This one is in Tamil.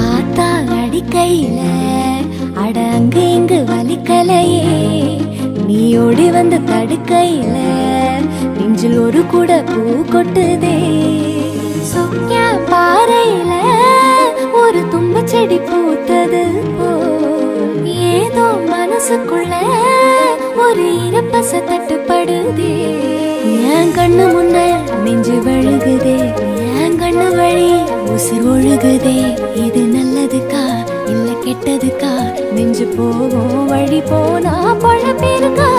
ஆத்தா அடிக்கையில அட அங்கு இங்கு வலிக்கலையே, நீ ஓடி வந்து தடுக்கையில நெஞ்சில் ஒரு கூட பூ கொட்டுதே. சொக்கிய பாறையில ஒரு தும்ப செடி பூத்தது போ, ஏதோ மனசுக்குள்ள ஒரு இரப்பச தட்டுப்படுதே. என் கண்ணு முன்ன நெஞ்சு வழுகுதே, என் கண்ணு வழி உசிர் ஒழுகுதே. இது நல்லதுக்கா இல்ல கெட்டதுக்கா, நெஞ்சு போகும் வழி போனா பழ பேருக்கா.